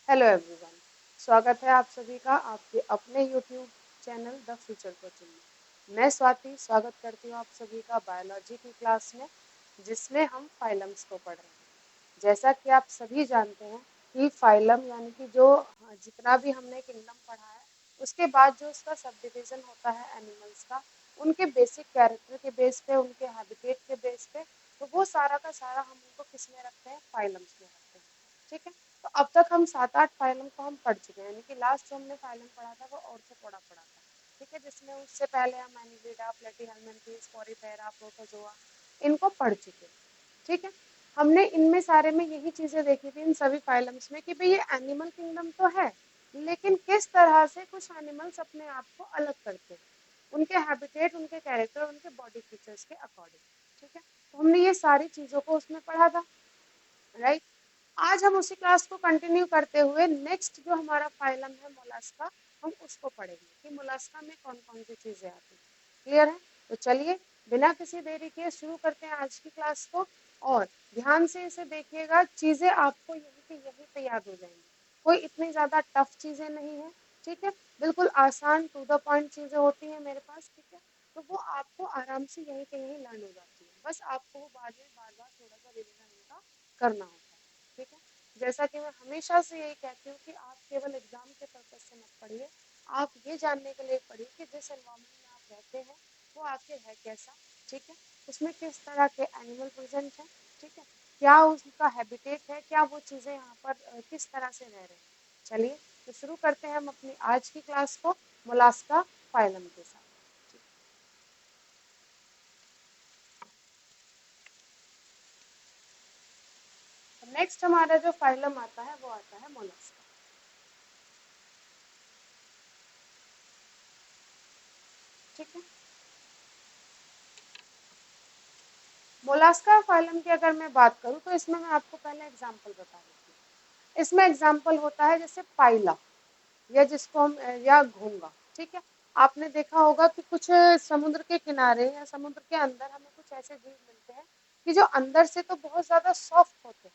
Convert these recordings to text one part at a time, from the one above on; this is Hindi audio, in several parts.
हेलो एवरीवन, स्वागत है आप सभी का आपके अपने YouTube channel the future coaching में। मैं स्वाति स्वागत करती हूँ आप सभी का बायोलॉजी की क्लास में, जिसमें हम फाइलम्स को पढ़ रहे हैं। जैसा कि आप सभी जानते हैं कि फाइलम यानी कि जो जितना भी हमने किंगडम पढ़ा है, उसके बाद जो उसका सब डिविजन होता है एनिमल्स का, उनके बेसिक कैरेक्टर के बेस पे, उनके हैबिटेट के बेस पे, तो वो सारा का सारा हम उनको किस में रखते हैं, फाइलम्स में रखते हैं। ठीक है, तो अब तक हम 7-8 फाइलम को हम पढ़ चुके हैं, यानी कि लास्ट जो हमने फाइलम पढ़ा था वो ऑर्थोपोडा पढ़ा था। ठीक है, जिसमें उससे पहले हम एनिलिडा, प्लेटीहेल्मिन्थेस, पोरीफेरा, प्रोटोजोआ इनको पढ़ चुके हैं। ठीक है, हमने इनमें सारे में यही चीजें देखी थी इन सभी फाइलम्स में कि भाई ये एनिमल किंगडम तो है, लेकिन किस तरह से कुछ एनिमल्स अपने आप को अलग करते हैं, उनके हैबिटेट, उनके कैरेक्टर, उनके बॉडी फीचर्स के अकॉर्डिंग। ठीक है, तो हमने ये सारी चीजों को उसमें पढ़ा था, राइट। आज हम उसी क्लास को कंटिन्यू करते हुए नेक्स्ट जो हमारा फाइलम है मोलास्का, हम उसको पढ़ेंगे कि मोलास्का में कौन कौन सी चीजें आती हैं। क्लियर है? तो चलिए बिना किसी देरी के शुरू करते हैं आज की क्लास को, और ध्यान से इसे देखिएगा, चीजें आपको यहीं पे याद हो जाएंगी। कोई इतनी ज्यादा टफ चीजें नहीं है। ठीक है, बिल्कुल आसान टू द पॉइंट चीजें होती हैं मेरे पास। ठीक है, तो वो आपको आराम से यहीं के यहीं लर्न हो जाती है, बस आपको वो बाद में बार बार थोड़ा सा रिविजन उनका करना होता है। ठीक है, जैसा कि मैं हमेशा से यही कहती हूँ कि आप केवल एग्जाम के पर्पज से मत पढ़िए, आप ये जानने के लिए पढ़िए कि जिस एनवायरमेंट में आप रहते हैं वो आपके है कैसा। ठीक है, उसमें किस तरह के एनिमल प्रेजेंट हैं। ठीक है, क्या उसका हैबिटेट है, क्या वो चीज़ें यहाँ पर किस तरह से रह रहे हैं। चलिए तो शुरू करते हैं हम अपनी आज की क्लास को मोलास्का फाइलम के साथ। नेक्स्ट हमारा जो फाइलम आता है वो आता है मोलास्का। ठीक है, मोलास्का फाइलम की अगर मैं बात करूं तो इसमें मैं आपको पहले एग्जांपल बता देती हूँ। इसमें एग्जांपल होता है जैसे पाइला, या जिसको हम या घोंगा। ठीक है, आपने देखा होगा कि कुछ समुद्र के किनारे या समुद्र के अंदर हमें कुछ ऐसे जीव मिलते हैं कि जो अंदर से तो बहुत ज्यादा सॉफ्ट होते हैं,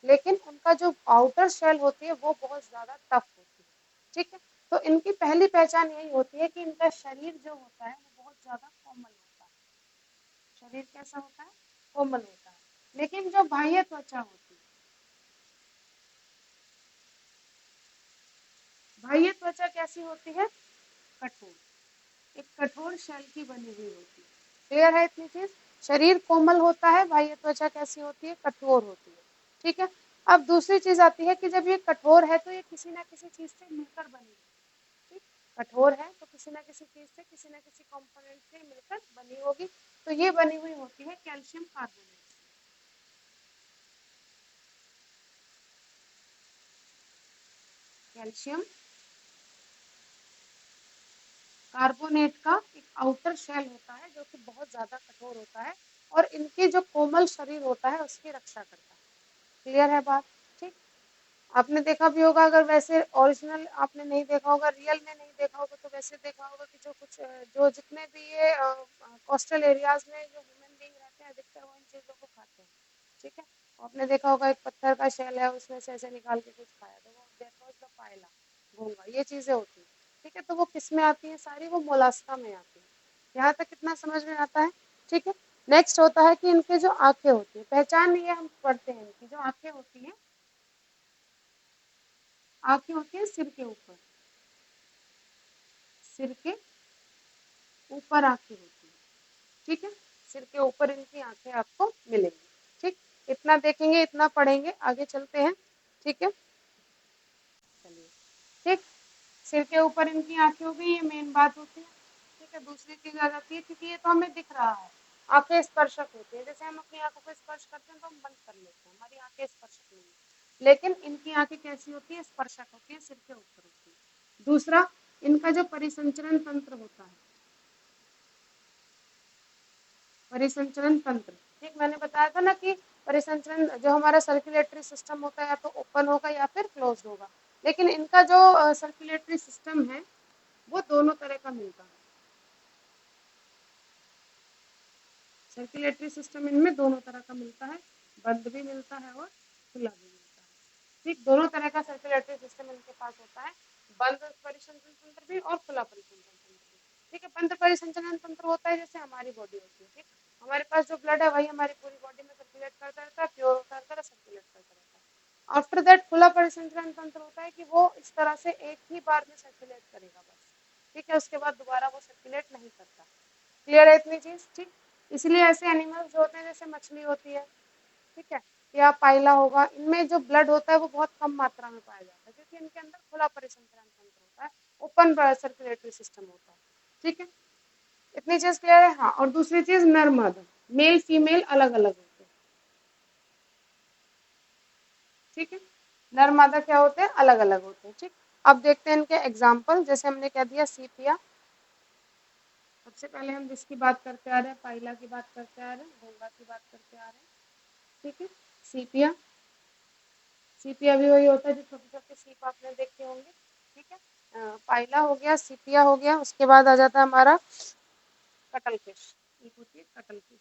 लेकिन उनका जो आउटर शेल होती है वो बहुत ज्यादा टफ होती है। ठीक है, तो इनकी पहली पहचान यही होती है कि इनका शरीर जो होता है वो बहुत ज्यादा कोमल होता है। शरीर कैसा होता है? कोमल होता है। लेकिन जो बाह्य त्वचा होती है, बाह्य त्वचा कैसी होती है? कठोर, एक कठोर शेल की बनी हुई होती है। क्लियर है इतनी चीज? शरीर कोमल होता है, बाह्य त्वचा कैसी होती है? कठोर होती है। ठीक है, अब दूसरी चीज आती है कि जब ये कठोर है तो ये किसी ना किसी चीज से मिलकर बनी है। ठीक, कठोर है तो किसी ना किसी चीज से, किसी ना किसी कंपोनेंट से मिलकर बनी होगी। तो ये बनी हुई होती है कैल्शियम कार्बोनेट। कैल्शियम कार्बोनेट का एक आउटर शेल होता है जो कि बहुत ज्यादा कठोर होता है, और इनके जो कोमल शरीर होता है उसकी रक्षा करता है। क्लियर है बात? ठीक, आपने देखा भी होगा, अगर वैसे ओरिजिनल आपने नहीं देखा होगा, रियल में नहीं देखा होगा, तो वैसे देखा होगा कि जो कुछ जो जितने भी ये कोस्टल एरियाज में जो ह्यूमन बीइंग रहते हैं, अधिकतर वो इन चीजों को खाते हैं। ठीक है, आपने देखा होगा एक पत्थर का शेल है, उसमें से ऐसे निकाल के कुछ खाया, तो वो दैट वाज द पाइला, घोंगा, ये चीजें होती है। ठीक है, तो वो किस में आती है सारी? वो मोलास्का में आती है। यहाँ तक कितना समझ में आता है? ठीक है, नेक्स्ट होता है कि इनके जो आंखें होती है, पहचान ये हम पढ़ते हैं, इनकी जो आंखें होती हैं, आंखें होती है सिर के ऊपर, सिर के ऊपर आंखें होती है। ठीक है, सिर के ऊपर इनकी आंखें आपको मिलेंगी। ठीक, इतना देखेंगे, इतना पढ़ेंगे, आगे चलते हैं। ठीक है, चलिए। ठीक, सिर के ऊपर इनकी आंखें हो गई, ये मेन बात होती है। ठीक है, दूसरी चीज आ जाती है, क्योंकि ये तो हमें दिख रहा है, आंखें स्पर्शक होती है, जैसे हम अपनी आंखों को स्पर्श करते हैं तो हम बंद कर लेते हैं, हमारी आंखें स्पर्शक नहीं है, लेकिन इनकी आंखें कैसी होती है? स्पर्शक होती है, सिर के ऊपर होती है। दूसरा, इनका जो परिसंचरण तंत्र होता है, परिसंचरण तंत्र, ठीक, मैंने बताया था ना कि परिसंचरण जो हमारा सर्कुलेटरी सिस्टम होता है या तो ओपन होगा या फिर क्लोज होगा, लेकिन इनका जो सर्कुलेटरी सिस्टम है वो दोनों तरह का मिलता है। सर्कुलेटरी सिस्टम इनमें दोनों तरह का मिलता है, बंद भी मिलता है और खुला भी मिलता है। ठीक, दोनों तरह का सर्कुलेटरी सिस्टम खुला परिसंचरण तंत्र होता है कि वो इस तरह से एक ही बार में सर्कुलेट करेगा बस, ठीक है, उसके बाद दोबारा वो सर्कुलेट नहीं करता। क्लियर है इतनी चीज? ठीक, इसलिए ऐसे एनिमल्स होते हैं जैसे मछली होती है, ठीक है, या पाइला होगा, इनमें जो ब्लड होता है वो बहुत कम मात्रा में पाया जाता है क्योंकि इनके अंदर खुला परिसंचरण तंत्र होता है, ओपन सर्कुलेटरी सिस्टम होता है। ठीक है, इतनी चीज क्लियर है? हाँ, और दूसरी चीज नर मादा, मेल फीमेल अलग अलग होते हैं। ठीक है, नर मादा क्या होते हैं? अलग अलग होते हैं। ठीक, अब देखते हैं इनके एग्जाम्पल। जैसे हमने कह दिया सीपिया, सबसे पहले हम जिसकी बात करते आ रहे हैं, पाइला की बात करते आ रहे हैं, घोंगा की बात करते आ रहे हैं। ठीक है, सीपिया, सीपिया भी वही होता है जो छोटे छोटे सीप आपने देखे होंगे। ठीक है, पाइला हो गया, सीपिया हो गया, उसके बाद आ जाता है हमारा कटल फिश, एक होती है कटल फिश।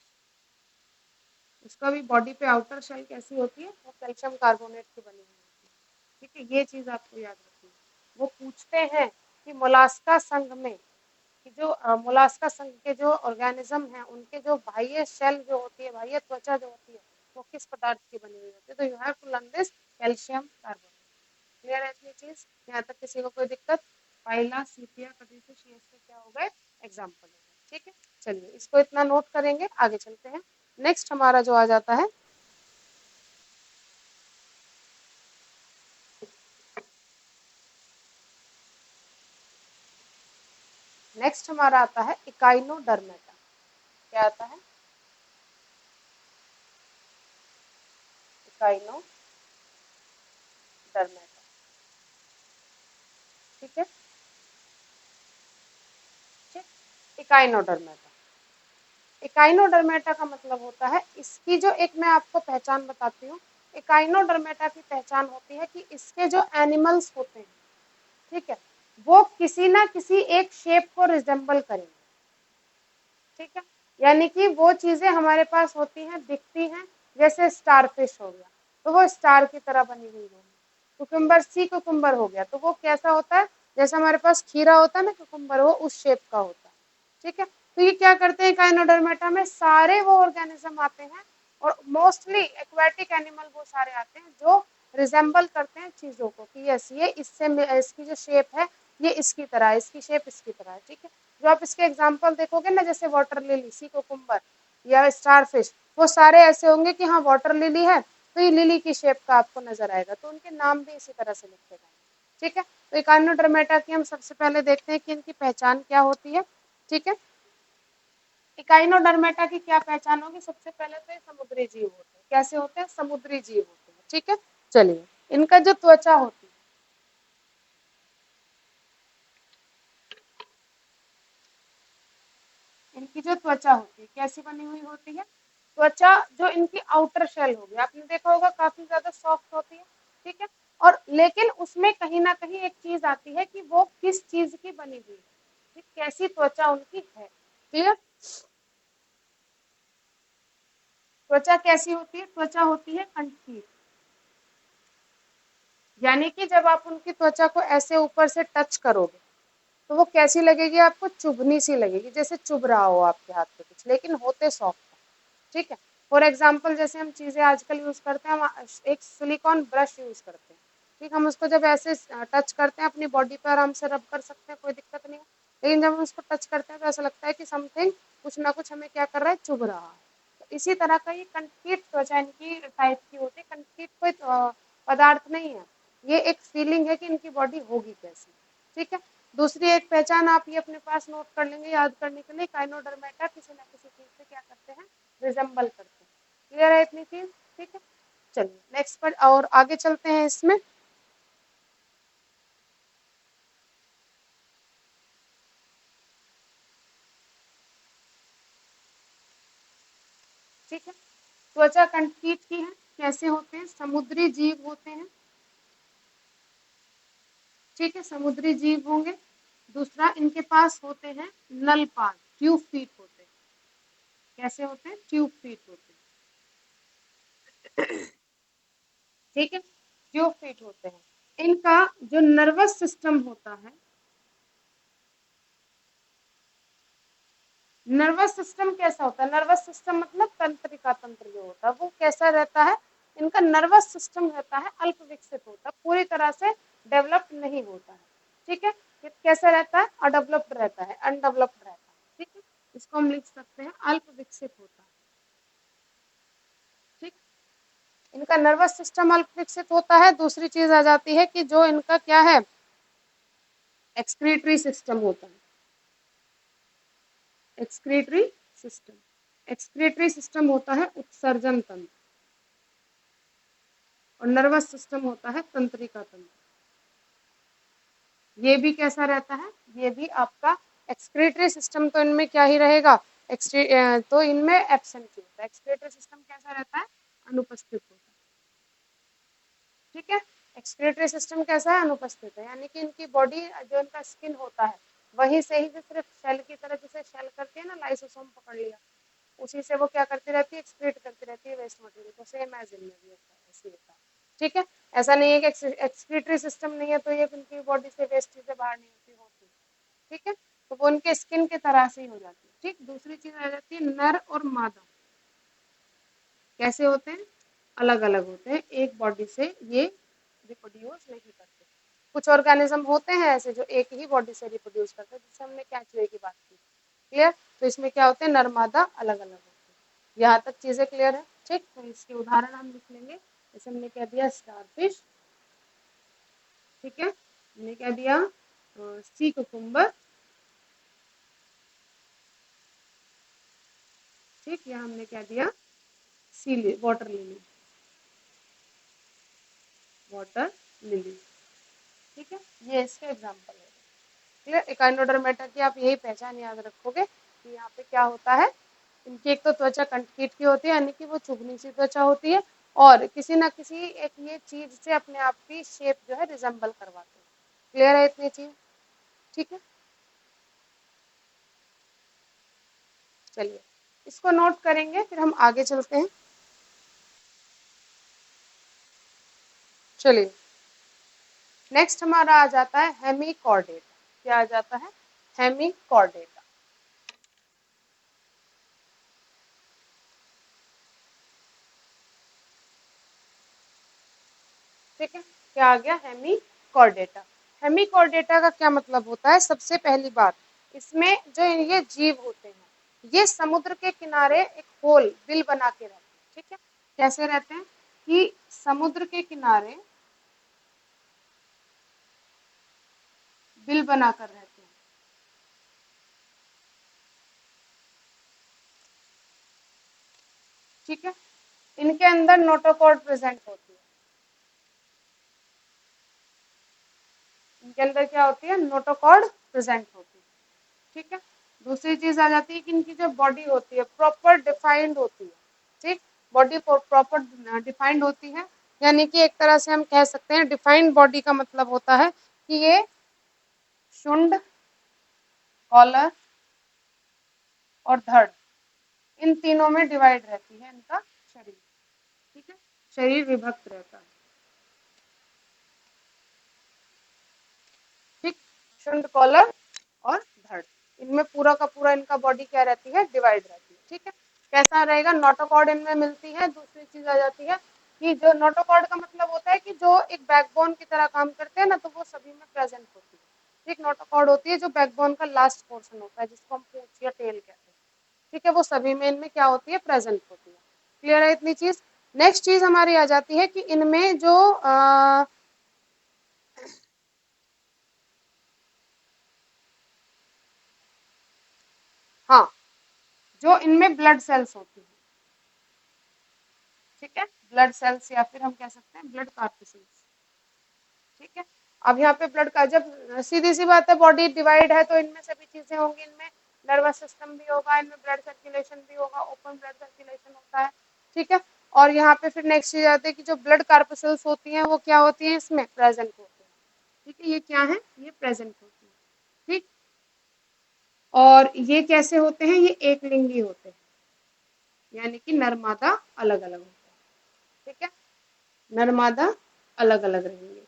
उसका भी बॉडी पे आउटर शेल कैसी होती है? वो कैल्शियम कार्बोनेट की बनी हुई होती है। ठीक है, ये चीज आपको याद रखनी है। वो पूछते हैं कि मोलास्का संघ में कि जो मोलास्का संघ के जो ऑर्गेनिज्म हैं उनके जो बाह्य शेल जो होती है, बाह्य त्वचा जो होती है, वो किस पदार्थ की बनी हुई होती है? तो you have to learn this calcium carbonate. Clear है इतनी चीज? यहाँ तक किसी को कोई दिक्कत? पाइला, सीपिया, कटिलफिश, ये इसके क्या हो गए? एग्जाम्पल हो गए। ठीक है, चलिए इसको इतना नोट करेंगे, आगे चलते हैं। नेक्स्ट हमारा जो आ जाता है, नेक्स्ट हमारा आता है इकाइनोडर्मेटा। क्या आता है? इकाइनोडर्मेटा। ठीक है, ठीक, इकाइनोडर्मेटा। इकाइनोडर्मेटा का मतलब होता है, इसकी जो एक मैं आपको पहचान बताती हूँ। इकाइनोडर्मेटा की पहचान होती है कि इसके जो एनिमल्स होते हैं, ठीक है, वो किसी ना किसी एक शेप को रिजेंबल करेंगे। ठीक है, यानी कि वो चीजें हमारे पास होती हैं, दिखती हैं, जैसे स्टारफिश हो गया तो वो स्टार की तरह बनी हुई होगी। कुकुम्बर, सी कुकुम्बर हो गया तो वो कैसा होता है? जैसे हमारे पास खीरा होता है ना, कुकुम्बर वो उस शेप का होता है। ठीक है, तो ये क्या करते हैं? काइनोडर्मेटा में सारे वो ऑर्गेनिज्म आते हैं और मोस्टली एक्वाटिक एनिमल वो सारे आते हैं जो रिजेंबल करते हैं चीजों को कि यस ये इससे, इसकी जो शेप है ये इसकी तरह है, इसकी शेप इसकी तरह है। ठीक है, जो आप इसके एग्जाम्पल देखोगे ना, जैसे वाटर लिली, सी कोकुम्बर या स्टारफिश, वो सारे ऐसे होंगे कि हाँ वाटर लिली है तो ये लिली की शेप का आपको नजर आएगा, तो उनके नाम भी इसी तरह से लिखे जाएंगे। ठीक है, तो इकाइनोडर्मेटा की हम सबसे पहले देखते हैं कि इनकी पहचान क्या होती है। ठीक है, इकाइनोडर्मेटा की क्या पहचान होगी? सबसे पहले तो ये समुद्री जीव होते हैं। कैसे होते हैं? समुद्री जीव होते हैं। ठीक है, चलिए इनका जो त्वचा होती है, इनकी जो त्वचा होती है कैसी बनी हुई होती है? त्वचा जो इनकी आउटर शेल होगी, आपने देखा होगा काफी ज्यादा सॉफ्ट होती है। ठीक है, और लेकिन उसमें कहीं ना कहीं एक चीज आती है कि वो किस चीज की बनी हुई है, ठीक? कैसी त्वचा उनकी है। क्लियर? त्वचा कैसी होती है? त्वचा होती है कंकीट, यानी कि जब आप उनकी त्वचा को ऐसे ऊपर से टच करोगे तो वो कैसी लगेगी आपको? चुभनी सी लगेगी, जैसे चुभ रहा हो आपके हाथ पे कुछ, लेकिन होते सॉफ्ट। ठीक है, फॉर एग्जाम्पल जैसे हम चीजें आजकल यूज करते हैं, हम एक सिलिकॉन ब्रश यूज करते हैं। ठीक, हम उसको जब ऐसे टच करते हैं अपनी बॉडी पर आराम से रब कर सकते हैं, कोई दिक्कत नहीं है। लेकिन जब हम उसको टच करते हैं तो ऐसा लगता है कि समथिंग, कुछ ना कुछ हमें क्या कर रहा है? चुभ रहा है। तो इसी तरह का ये कंक्रीट त्वचा इनकी टाइप की होती है। कंक्रीट कोई पदार्थ नहीं है, ये एक फीलिंग है कि इनकी बॉडी होगी कैसी। ठीक है, दूसरी एक पहचान आप ये अपने पास नोट कर लेंगे याद करने के लिए, काइनोडर्मेटा किसी ना किसी चीज से क्या करते हैं? रिजेंबल करते हैं। क्लियर है इतनी चीज? ठीक है, चलिए नेक्स्ट पर और आगे चलते हैं इसमें। ठीक है, त्वचा कंक्रीट की है। कैसे होते हैं? समुद्री जीव होते हैं। ठीक है, समुद्री जीव होंगे। दूसरा, इनके पास होते हैं नल पाल, ट्यूब फीट होते हैं। कैसे होते हैं? ट्यूब फीट होते हैं। ठीक है, ट्यूब फीट होते हैं। इनका जो नर्वस सिस्टम होता है, नर्वस सिस्टम कैसा होता है? नर्वस सिस्टम मतलब तंत्रिका तंत्र जो होता है वो कैसा रहता है? इनका नर्वस सिस्टम रहता है अल्प विकसित होता है, पूरी तरह से डेवलप्ड नहीं होता है। ठीक है, ये कैसे रहता है? अडेवलप्ड रहता है, अनडेवलप्ड रहता है। ठीक है, इसको हम लिख सकते हैं अल्प विकसित होता है। ठीक, इनका नर्वस सिस्टम अल्प विकसित होता है। दूसरी चीज आ जाती है कि जो इनका क्या है, एक्सक्रीटरी सिस्टम होता है। एक्सक्रीटरी सिस्टम, एक्सक्रीटरी सिस्टम होता है उत्सर्जन तंत्र, और नर्वस सिस्टम होता है तंत्रिका तंत्र। ये भी कैसा रहता है? ये भी आपका एक्सक्रीटरी सिस्टम तो इनमें क्या ही रहेगा, तो इनमें एब्सेंट ही होता है। एक्सक्रीटरी सिस्टम कैसा रहता है? अनुपस्थित होता है। ठीक है, एक्सक्रीटरी सिस्टम कैसा है? अनुपस्थित है, यानी कि इनकी बॉडी जो इनका स्किन होता है वहीं से ही सिर्फ शेल की तरह, जैसे शेल करती है ना, लाइसोसोम पकड़ लिया, उसी से वो क्या करती रहती है? एक्सक्रीट करती रहती है वेस्ट मटेरियल को। सेम एज इनमें भी होता है, ऐसे होता है। ठीक है, ऐसा नहीं है कि एक्सक्रीटरी सिस्टम नहीं है तो ये उनकी बॉडी से वेस्ट चीजें बाहर नहीं होती। ठीक है, तो वो उनके स्किन की तरह से ही हो जाती है। ठीक, दूसरी चीज आ जाती है नर और मादा। कैसे होते हैं? अलग अलग होते हैं, एक बॉडी से ये रिप्रोड्यूस नहीं करते। कुछ ऑर्गेनिज्म होते हैं ऐसे जो एक ही बॉडी से रिप्रोड्यूस करते हैं, जिससे हमने कैचुए की बात की। क्लियर? तो इसमें क्या होते हैं? नर मादा अलग अलग होते हैं। यहाँ तक चीजें क्लियर है? ठीक, तो इसके उदाहरण हम लिख लेंगे। जैसे हमने कह दिया स्टारफिश, ठीक है, हमने कह दिया सी कुकुम्बर, ठीक, यहाँ हमने कह दिया सी वाटर लिली, वाटर लिली। ठीक है, ये इसके एग्जाम्पल है। क्लियर? एकाइनोडर्मेटा की आप यही पहचान याद रखोगे कि यहाँ पे क्या होता है, इनकी एक तो त्वचा कंटकीट की होती है, यानी कि वो चुभनी सी त्वचा होती है, और किसी ना किसी एक ये चीज से अपने आप की शेप जो है रिजेंबल करवाते हैं। क्लियर है इतनी चीज? ठीक है, चलिए इसको नोट करेंगे, फिर हम आगे चलते हैं। चलिए, नेक्स्ट हमारा आ जाता है हेमिकॉर्डेटा। क्या आ जाता है? हेमिकॉर्डेटा। ठीक है, क्या आ गया? हेमिकॉर्डेटा। हेमिकॉर्डेटा का क्या मतलब होता है? सबसे पहली बात, इसमें जो ये जीव होते हैं ये समुद्र के किनारे एक होल बिल बना के रहते हैं। ठीक है, कैसे रहते हैं? कि समुद्र के किनारे बिल बनाकर रहते हैं। ठीक है, इनके अंदर नोटोकॉर्ड प्रेजेंट होती है। इनके अंदर क्या होती है? नोटोकॉर्ड प्रेजेंट होती है। ठीक है, दूसरी चीज आ जाती है कि इनकी जो बॉडी होती है प्रॉपर डिफाइंड होती है। ठीक, बॉडी प्रॉपर डिफाइंड होती है, यानी कि एक तरह से हम कह सकते हैं डिफाइंड बॉडी का मतलब होता है कि ये शुंड, कॉलर और धड़, इन तीनों में डिवाइड रहती है इनका शरीर। ठीक है, शरीर विभक्त रहता है। ठीक, शुंड, कॉलर और धड़, इनमें पूरा का पूरा इनका बॉडी क्या रहती है? डिवाइड रहती है। ठीक है, कैसा रहेगा? नोटोकॉर्ड इनमें मिलती है। दूसरी चीज आ जाती है कि जो नोटोकॉर्ड का मतलब होता है कि जो एक बैकबोन की तरह काम करते हैं ना, तो वो सभी में प्रेजेंट होती है। ठीक, नोटोकॉर्ड होती है जो बैकबोन का लास्ट पोर्शन होता है, जिसको हम पूंछ या टेल कहते हैं। ठीक है, वो सभी में इनमें क्या होती है? प्रेजेंट होती है। क्लियर है इतनी चीज? नेक्स्ट चीज हमारी आ जाती है कि इनमें जो हाँ, जो इनमें ब्लड सेल्स होती है। ठीक है, ब्लड सेल्स या फिर हम कह सकते हैं ब्लड कार्टिसल्स। ठीक है, अब यहाँ पे ब्लड का जब सीधी सी बात है, बॉडी डिवाइड है तो इनमें सभी चीजें होंगी। इनमें नर्वस सिस्टम भी होगा, इनमें ब्लड सर्कुलेशन भी होगा, ओपन ब्लड सर्कुलेशन होता है। ठीक है, और यहाँ पे फिर नेक्स्ट चीज आती है कि जो ब्लड कार्पसल्स होती हैं वो क्या होती हैं? इसमें प्रेजेंट होती है। ठीक है, ये क्या है? ये प्रेजेंट होती है। ठीक, और ये कैसे होते हैं? ये एक लिंगी होते हैं, यानी कि नर मादा अलग अलग होते हैं। ठीक है, नर मादा अलग अलग रहेंगे।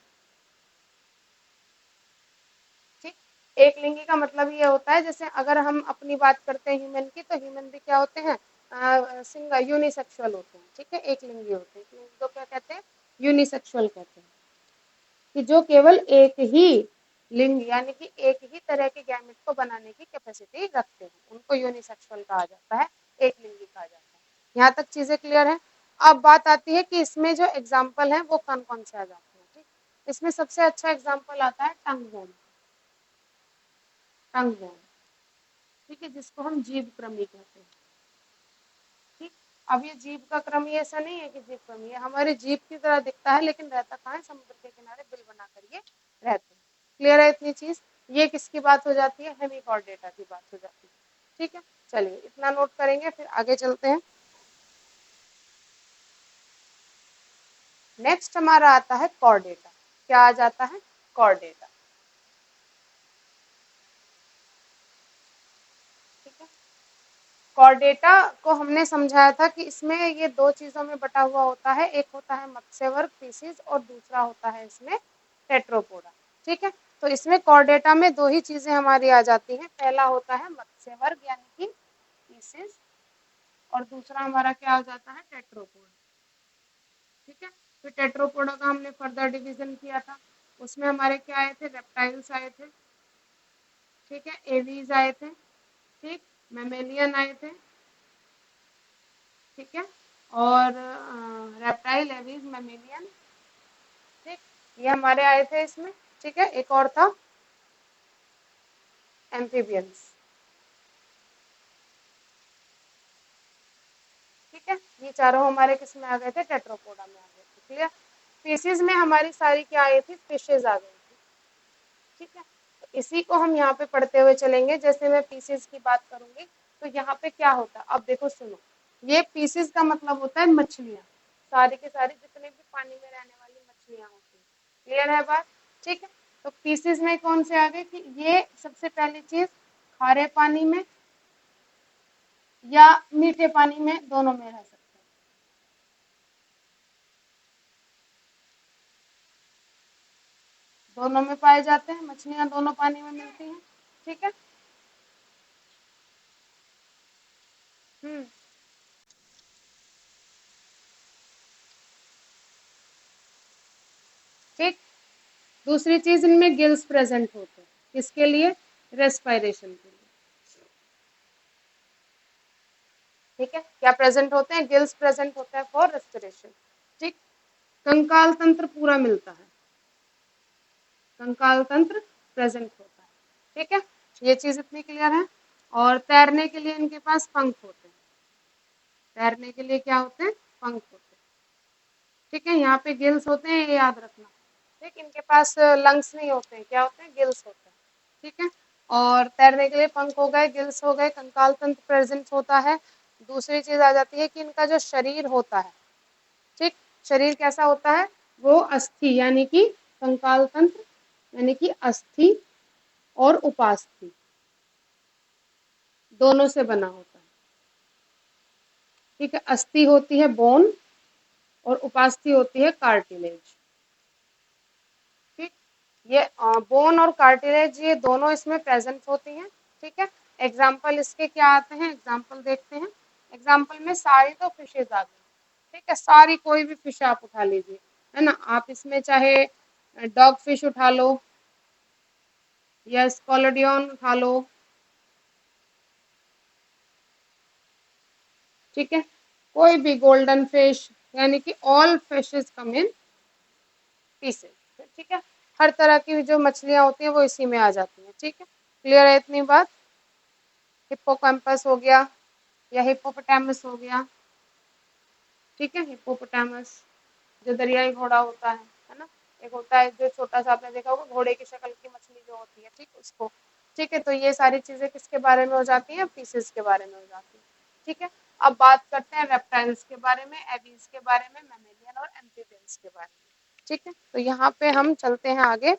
ठीक, एक लिंगी का मतलब ये होता है, जैसे अगर हम अपनी बात करते हैं ह्यूमन की, तो ह्यूमन भी क्या होते हैं? सिंगल यूनिसेक्सुअल होते हैं, ठीक है, एक लिंगी होते हैं, तो क्या कहते हैं, यूनिसेक्सुअल कहते हैं, कि जो केवल एक ही लिंग यानी कि एक ही तरह के गैमेट को बनाने की कैपेसिटी रखते हैं, उनको यूनिसेक्सुअल कहा जाता है, एक लिंगी कहा जाता है। यहाँ तक चीजें क्लियर है। अब बात आती है कि इसमें जो एग्जाम्पल है वो कौन कौन से आ जाते हैं, ठीक। इसमें सबसे अच्छा एग्जाम्पल आता है टंग बोन, टंग बोन, ठीक है, जिसको हम जीव क्रमी कहते हैं, ठीक। अब ये जीव का क्रम ये ऐसा नहीं है कि जीव क्रमी है, हमारे जीव की तरह दिखता है लेकिन रहता कहाँ है, समुद्र के किनारे बिल बनाकर ये रहते हैं। क्लियर है इतनी चीज। ये किसकी बात हो जाती है, हेमिकॉर्डेटा की बात हो जाती है, ठीक है। चलिए इतना नोट करेंगे, फिर आगे चलते हैं। नेक्स्ट हमारा आता है कॉर्डेटा। क्या आ जाता है, कॉर्डेटा, ठीक है। कॉर्डेटा को हमने समझाया था कि इसमें ये दो चीजों में बटा हुआ होता है, एक होता है मत्स्य वर्ग पीसीज और दूसरा होता है इसमें टेट्रोपोडा, ठीक है। तो इसमें कॉर्डेटा में दो ही चीजें हमारी आ जाती हैं, पहला होता है मत्स्य वर्ग यानी कि पीसीज, और दूसरा हमारा क्या आ जाता है, टेट्रोपोडा, ठीक है। फिर टेट्रोपोडा का हमने फर्दर डिवीजन किया था, उसमें हमारे क्या आए थे, रेप्टाइल्स आए थे, ठीक है, एवीज आए थे, ठीक, मेमेलियन आए थे, ठीक है, और रेप्टाइल एवीज मेमेलियन, ठीक, ये हमारे आए थे इसमें, ठीक है। एक और था एम्फीबियंस, ठीक है। ये चारों हमारे किस में आ गए थे, टेट्रोपोडा में आ गए थे, क्लियर। स्पीसीज में हमारी सारी क्या आई थी, फिशेज आ गई थी, ठीक है। तो इसी को हम यहाँ पे पढ़ते हुए चलेंगे, जैसे मैं पीसेस की बात करूंगी तो यहाँ पे क्या होता है, अब देखो सुनो, ये पीसेस का मतलब होता है मछलियाँ, सारी की सारी जितने भी पानी में रहने वाली मछलियाँ होती हैं, क्लियर है बात, ठीक है। तो पीसेस में कौन से आ गए कि ये सबसे पहली चीज खारे पानी में या मीठे पानी में, दोनों में रह सकते हैं, दोनों में पाए जाते हैं, मछलियाँ दोनों पानी में मिलती हैं, ठीक है। हम्म, ठीक। दूसरी चीज इनमें गिल्स प्रेजेंट होते हैं, किसके लिए, रेस्पिरेशन के लिए, ठीक है। क्या प्रेजेंट होते हैं, गिल्स प्रेजेंट होता है फॉर रेस्पिरेशन, ठीक। कंकाल तंत्र पूरा मिलता है, कंकाल तंत्र प्रेजेंट होता है, ठीक है। ये चीज इतनी क्लियर है। और तैरने के लिए इनके पास पंख होते हैं, तैरने के लिए क्या होते हैं, पंख होते हैं, ठीक है। यहाँ पे गिल्स होते हैं, ये याद रखना, ठीक। इनके पास लंग्स नहीं होते हैं, क्या होते हैं, गिल्स होते हैं, ठीक है। और तैरने के लिए पंख हो गए, गिल्स हो गए, कंकाल तंत्र प्रेजेंट होता है। दूसरी चीज आ जाती है कि इनका जो शरीर होता है, ठीक, शरीर कैसा होता है, वो अस्थि यानी कि कंकाल तंत्र यानी कि अस्थि और उपास्थि दोनों से बना होता है, ठीक है। अस्थि होती है बोन और उपास्थि होती है कार्टिलेज, ठीक। ये बोन और कार्टिलेज ये दोनों इसमें प्रेजेंट होती हैं, ठीक है। एग्जाम्पल इसके क्या आते हैं, एग्जाम्पल देखते हैं। एग्जाम्पल में सारी तो फिशेज आ गई, ठीक है, सारी कोई भी फिश आप उठा लीजिए, है ना। आप इसमें चाहे डॉग फिश उठा लो या स्कॉलोडियन उठा लो, ठीक है, कोई भी गोल्डन फिश, यानी कि ऑल फिशेज कम इन पीसेस, ठीक है। हर तरह की जो मछलियां होती हैं वो इसी में आ जाती हैं, ठीक है। क्लियर है इतनी बात। हिप्पोकैम्पस हो गया या हिप्पोपोटामस हो गया, ठीक है, हिप्पोपोटामस जो दरियाई घोड़ा होता है ना। एक होता है जो छोटा सा, आपने देखा होगा घोड़े की शक्ल की मछली जो होती है, ठीक, उसको, ठीक है। तो ये सारी चीजें किसके बारे में हो जाती हैं, पीसेस के बारे में हो जाती है, ठीक है। अब बात करते हैं रेप्टाइल्स के बारे में, एवीज के बारे में, मैमेलियन और एम्फीबियंस के बारे में, ठीक है। तो यहाँ पे हम चलते हैं आगे।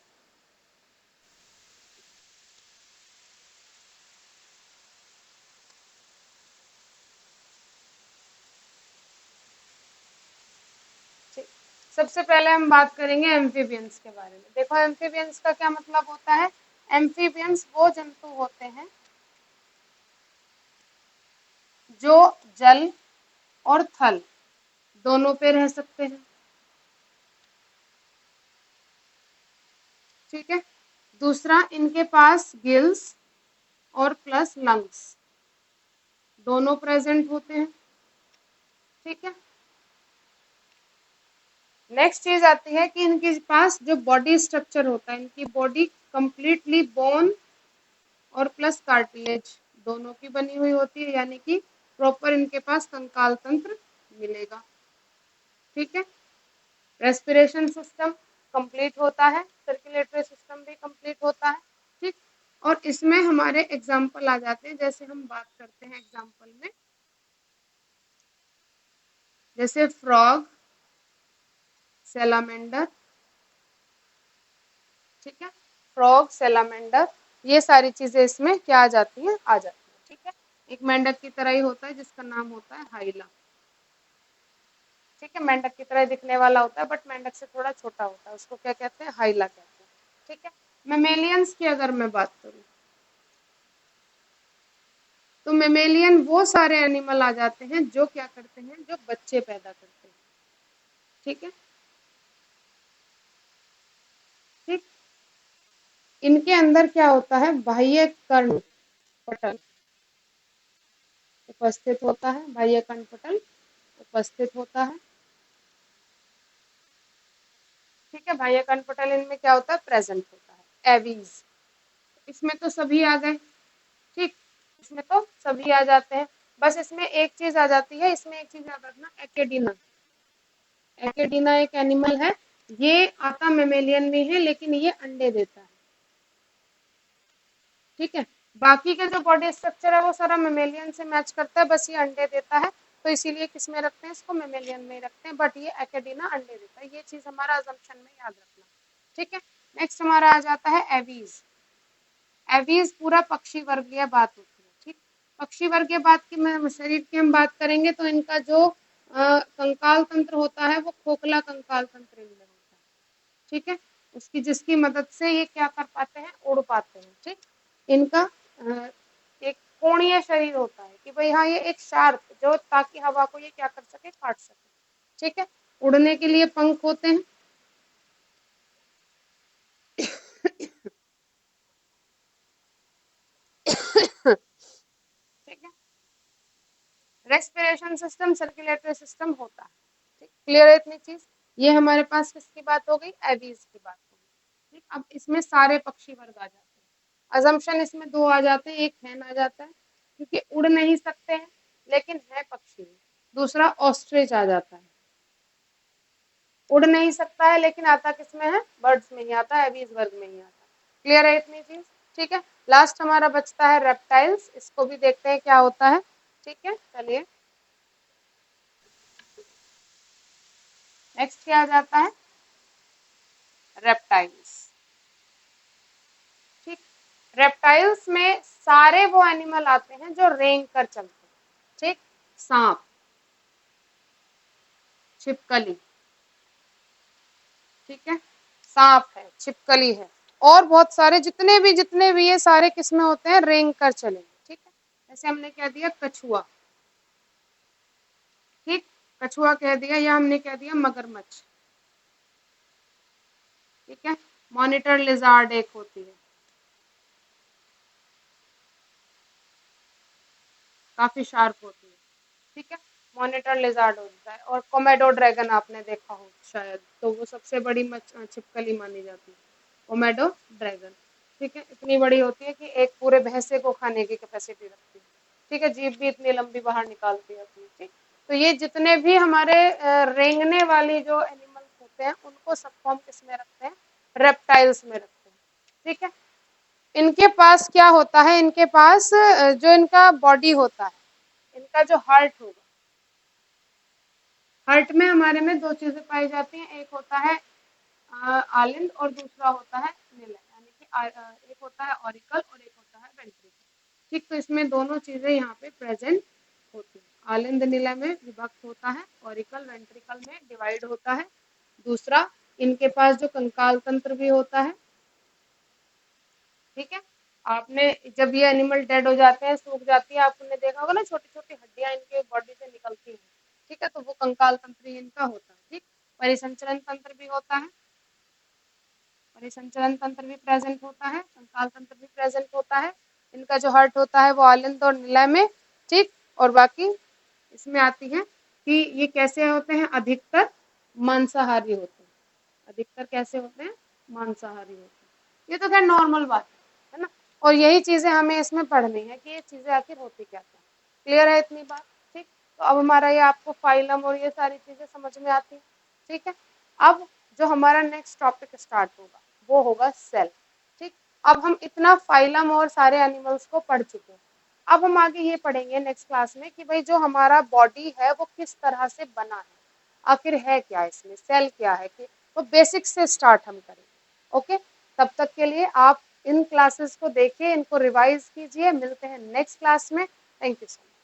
ठीक। सबसे पहले हम बात करेंगे एम्फीबियंस के बारे में। देखो एम्फीबियंस का क्या मतलब होता है, एम्फीबियंस वो जंतु होते हैं जो जल और थल दोनों पे रह सकते हैं। ठीक है। दूसरा, इनके पास गिल्स और प्लस लंग्स दोनों प्रेजेंट होते हैं। ठीक है। नेक्स्ट चीज आती है कि इनके पास जो बॉडी स्ट्रक्चर होता है, इनकी बॉडी कंप्लीटली बोन और प्लस कार्टिलेज दोनों की बनी हुई होती है, यानी कि प्रॉपर इनके पास कंकाल तंत्र मिलेगा। ठीक है। रेस्पिरेशन सिस्टम कंप्लीट होता है, सर्कुलेटरी सिस्टम भी कंप्लीट होता है। ठीक। और इसमें हमारे एग्जाम्पल आ जाते हैं, जैसे हम बात करते हैं एग्जाम्पल में, जैसे फ्रॉग, सैलामेंडर। ठीक है। फ्रॉग, सैलामेंडर, ये सारी चीजें इसमें क्या आ जाती हैं, आ जाती है। ठीक है। एक मेंढक की तरह ही होता है जिसका नाम होता है हाइला। ठीक है। मेंढक की तरह दिखने वाला होता है, बट मेंढक से थोड़ा छोटा होता है, उसको क्या कहते हैं, हाइला कहते हैं। ठीक है। मेमेलियंस की अगर मैं बात करूं, तो मेमेलियन वो सारे एनिमल आ जाते हैं जो क्या करते हैं, जो बच्चे पैदा करते हैं। ठीक है। ठीक। इनके अंदर क्या होता है, बाह्य कर्ण पटल उपस्थित होता है, बाह्य कर्ण पटल उपस्थित होता है। ठीक है। बाह्य कर्ण पटल इनमें क्या होता है, प्रेजेंट होता है। एवीज, इसमें तो सभी आ गए। ठीक। इसमें तो सभी आ जाते हैं। बस इसमें एक चीज आ जाती है, इसमें एक चीज याद रखना, एकेडिना। एकेडिना एक एनिमल है, ये आता मेमेलियन में है, लेकिन ये अंडे देता है। ठीक है। बाकी का जो बॉडी स्ट्रक्चर है वो सारा मेमेलियन से मैच करता है, बस ये अंडे देता है, तो इसीलिए किस में रखते हैं, इसको मेमेलियन में रखते हैं, बट ये एकेडिना अंडे देता है। ये चीज हमारा अजम्पशन में याद रखना। ठीक है। नेक्स्ट हमारा आ जाता है एवीज। एवीज पूरा पक्षी वर्गीय बात होती है। ठीक। पक्षी वर्गीय बात की शरीर की हम बात करेंगे तो इनका जो कंकाल तंत्र होता है वो खोखला कंकाल तंत्र इनमें होता है। ठीक है। उसकी जिसकी मदद से ये क्या कर पाते हैं, उड़ पाते हैं। ठीक। इनका एक कोणीय शरीर होता है कि भाई हाँ, ये एक शार्प, जो ताकि हवा को ये क्या कर सके, काट सके। ठीक है। उड़ने के लिए पंख होते हैं। ठीक है। रेस्पिरेशन सिस्टम, सर्कुलेटरी सिस्टम होता है। ठीक। क्लियर है इतनी चीज। ये हमारे पास किसकी बात हो गई, एवीज की बात हो गई। ठीक। अब इसमें सारे पक्षी वर्ग आ जाते हैं। अजम्पशन इसमें दो आ जाते हैं, एक हैन आ जाता है क्योंकि उड़ नहीं सकते हैं, लेकिन है पक्षी। दूसरा ऑस्ट्रिच आ जाता है, उड़ नहीं सकता है लेकिन आता किसमें है, बर्ड्स में ही आता है, एवीज वर्ग में ही आता है। क्लियर है इतनी चीज। ठीक है। लास्ट हमारा बचता है रेप्टाइल्स, इसको भी देखते हैं क्या होता है। ठीक है। चलिए, नेक्स्ट क्या आ जाता है, रेप्टाइल्स। ठीक। रेप्टाइल्स में सारे वो एनिमल आते हैं जो रेंग कर चलते हैं। ठीक। सांप, छिपकली। ठीक है। सांप है, छिपकली है, और बहुत सारे जितने भी ये सारे किसमें होते हैं, रेंग कर चलेंगे। ठीक है। जैसे हमने कह दिया कछुआ। ठीक। कछुआ कह दिया, या हमने कह दिया मगरमच्छ। ठीक है। मॉनिटर लिजार्ड एक होती है, काफी शार्प होती है। ठीक है। मॉनिटर लिजार्ड होता है, और कोमेडो ड्रैगन आपने देखा हो शायद, तो वो सबसे बड़ी छिपकली मानी जाती है, कोमेडो ड्रैगन। ठीक है। इतनी बड़ी होती है कि एक पूरे भैंसे को खाने की कैपेसिटी रखती है। ठीक है। जीभ भी इतनी लंबी बाहर निकालती है अपनी। ठीक। तो ये जितने भी हमारे रेंगने वाली जो एनिमल्स होते हैं, उनको सबको हम किस में रखते हैं, रेप्टाइल्स में रखते हैं। ठीक है। इनके पास क्या होता है, इनके पास जो इनका बॉडी होता है, इनका जो हार्ट होगा, हार्ट में हमारे में दो चीजें पाई जाती हैं, एक होता है आलिंद और दूसरा होता है निलय, यानी कि एक होता है ऑरिकल और एक होता है वेंट्रिकल। ठीक। तो इसमें दोनों चीजें यहाँ पे प्रेजेंट होती है, आलिंद निलय में विभक्त होता है, ऑरिकल वेंट्रिकल में डिवाइड होता है। दूसरा, इनके पास जो कंकाल तंत्र भी होता है। ठीक है। आपने जब ये एनिमल डेड हो जाते हैं, सूख जाती है, आपने देखा होगा ना छोटी छोटी हड्डियां इनके बॉडी से निकलती हैं, ठीक है, तो वो कंकाल तंत्र ही इनका होता है। ठीक, परिसंचरण तंत्र भी होता है, परिसंचरण तंत्र भी प्रेजेंट होता है, कंकाल तंत्र भी प्रेजेंट होता है। इनका जो हार्ट होता है वो आलिंद और निलय में, ठीक। और बाकी इसमें आती है कि ये कैसे होते हैं, अधिकतर मांसाहारी होते हैं, अधिकतर कैसे होते हैं, मांसाहारी होते हैं। ये तो खैर नॉर्मल बात है ना। और यही चीजें हमें इसमें पढ़नी है कि ये चीजें आखिर होती क्या क्या। क्लियर है इतनी बात? ठीक, तो अब हमारा ये आपको फाइलम और ये सारी चीजें समझ में आती है, ठीक है। अब जो हमारा नेक्स्ट टॉपिक स्टार्ट होगा वो होगा सेल। ठीक, अब हम इतना फाइलम और सारे एनिमल्स को पढ़ चुके हैं। अब हम आगे ये पढ़ेंगे नेक्स्ट क्लास में कि भाई जो हमारा बॉडी है वो किस तरह से बना है, आखिर है क्या इसमें, सेल क्या है, कि वो बेसिक से स्टार्ट हम करेंगे। ओके, तब तक के लिए आप इन क्लासेस को देखिए, इनको रिवाइज कीजिए। मिलते हैं नेक्स्ट क्लास में। Thank you so much.